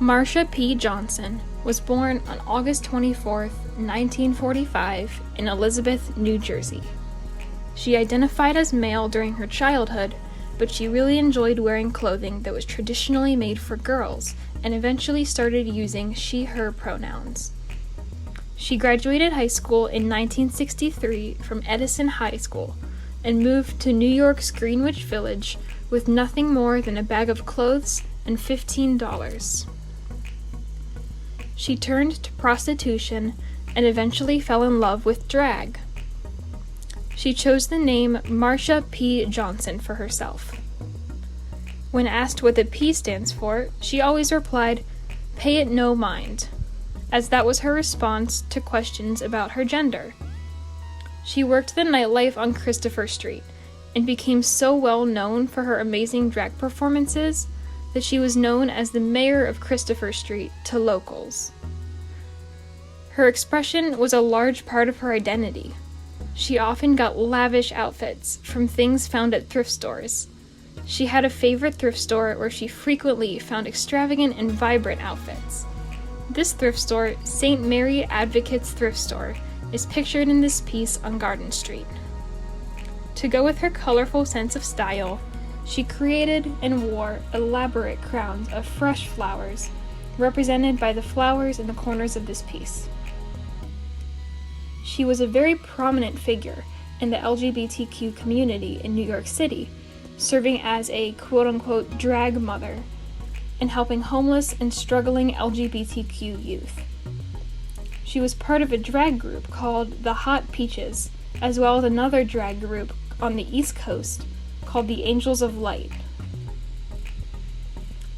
Marsha P. Johnson was born on August 24, 1945, in Elizabeth, New Jersey. She identified as male during her childhood, but she really enjoyed wearing clothing that was traditionally made for girls and eventually started using she/her pronouns. She graduated high school in 1963 from Edison High School and moved to New York's Greenwich Village with nothing more than a bag of clothes and $15. She turned to prostitution and eventually fell in love with drag. She chose the name Marsha P. Johnson for herself. When asked what the P stands for, she always replied, "Pay it no mind," as that was her response to questions about her gender. She worked the nightlife on Christopher Street and became so well known for her amazing drag performances that she was known as the mayor of Christopher Street to locals. Her expression was a large part of her identity. She often got lavish outfits from things found at thrift stores. She had a favorite thrift store where she frequently found extravagant and vibrant outfits. This thrift store, St. Mary Advocates Thrift Store, is pictured in this piece on Garden Street. To go with her colorful sense of style, she created and wore elaborate crowns of fresh flowers, represented by the flowers in the corners of this piece. She was a very prominent figure in the LGBTQ community in New York City, serving as a quote-unquote drag mother and helping homeless and struggling LGBTQ youth. She was part of a drag group called the Hot Peaches, as well as another drag group on the East Coast called the Angels of Light.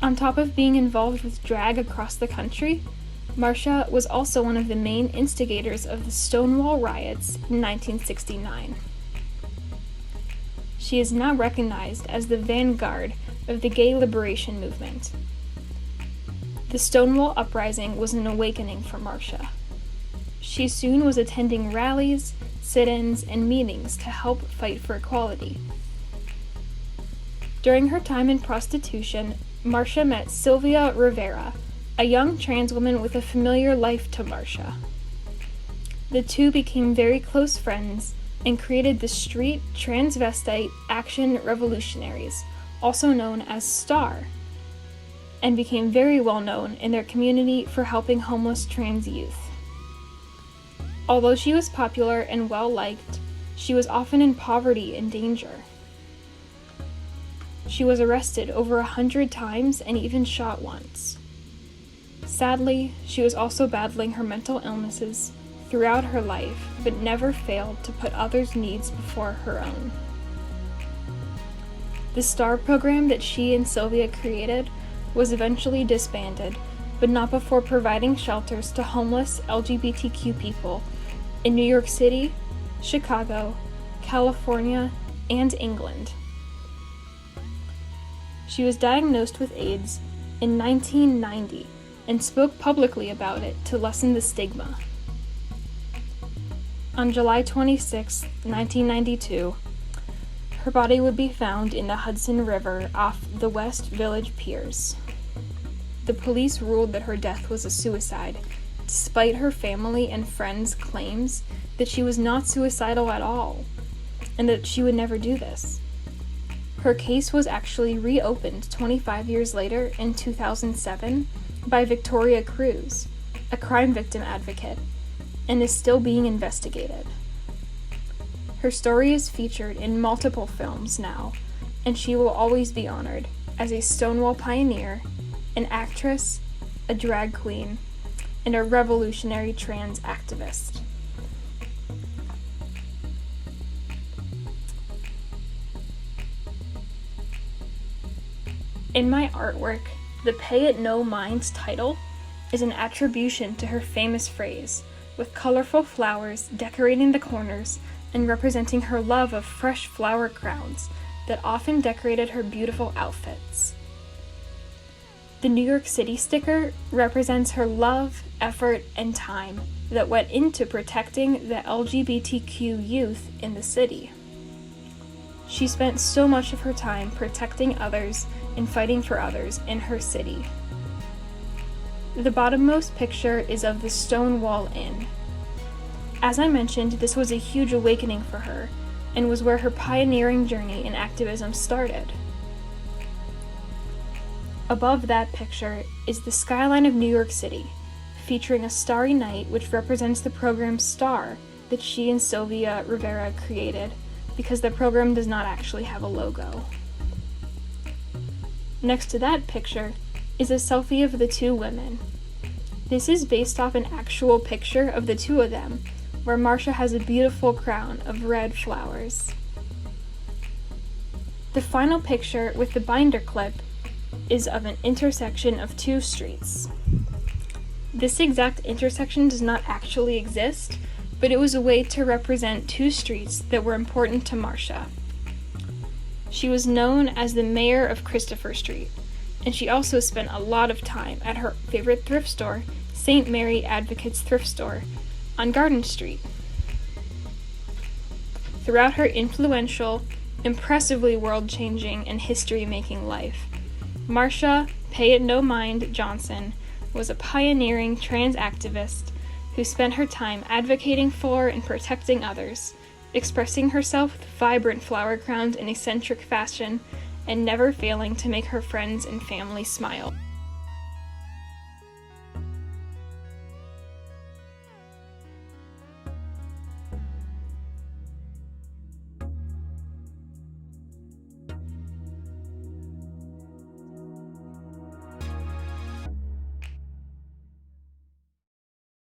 On top of being involved with drag across the country, Marsha was also one of the main instigators of the Stonewall riots in 1969. She is now recognized as the vanguard of the gay liberation movement. The Stonewall Uprising was an awakening for Marsha. She soon was attending rallies, sit-ins, and meetings to help fight for equality. During her time in prostitution, Marsha met Sylvia Rivera, a young trans woman with a familiar life to Marsha. The two became very close friends and created the Street Transvestite Action Revolutionaries, also known as STAR, and became very well known in their community for helping homeless trans youth. Although she was popular and well liked, she was often in poverty and danger. She was arrested over 100 times and even shot once. Sadly, she was also battling her mental illnesses throughout her life, but never failed to put others' needs before her own. The STAR program that she and Sylvia created was eventually disbanded, but not before providing shelters to homeless LGBTQ people in New York City, Chicago, California, and England. She was diagnosed with AIDS in 1990 and spoke publicly about it to lessen the stigma. On July 26, 1992, her body would be found in the Hudson River off the West Village Piers. The police ruled that her death was a suicide, despite her family and friends' claims that she was not suicidal at all, and that she would never do this. Her case was actually reopened 25 years later in 2007 by Victoria Cruz, a crime victim advocate, and is still being investigated. Her story is featured in multiple films now, and she will always be honored as a Stonewall pioneer, an actress, a drag queen, and a revolutionary trans activist. In my artwork, the Pay It No Mind title is an attribution to her famous phrase, with colorful flowers decorating the corners and representing her love of fresh flower crowns that often decorated her beautiful outfits. The New York City sticker represents her love, effort, and time that went into protecting the LGBTQ youth in the city. She spent so much of her time protecting others and fighting for others in her city. The bottommost picture is of the Stonewall Inn. As I mentioned, this was a huge awakening for her, and was where her pioneering journey in activism started. Above that picture is the skyline of New York City, featuring a starry night which represents the program STAR that she and Sylvia Rivera created, because the program does not actually have a logo. Next to that picture is a selfie of the two women. This is based off an actual picture of the two of them, where Marsha has a beautiful crown of red flowers. The final picture with the binder clip is of an intersection of two streets. This exact intersection does not actually exist, but it was a way to represent two streets that were important to Marsha. She was known as the mayor of Christopher Street, and she also spent a lot of time at her favorite thrift store, St. Mary Advocates Thrift Store, on Garden Street. Throughout her influential, impressively world-changing, and history-making life, Marsha Pay It No Mind Johnson was a pioneering trans activist who spent her time advocating for and protecting others, expressing herself with vibrant flower crowns in eccentric fashion, and never failing to make her friends and family smile.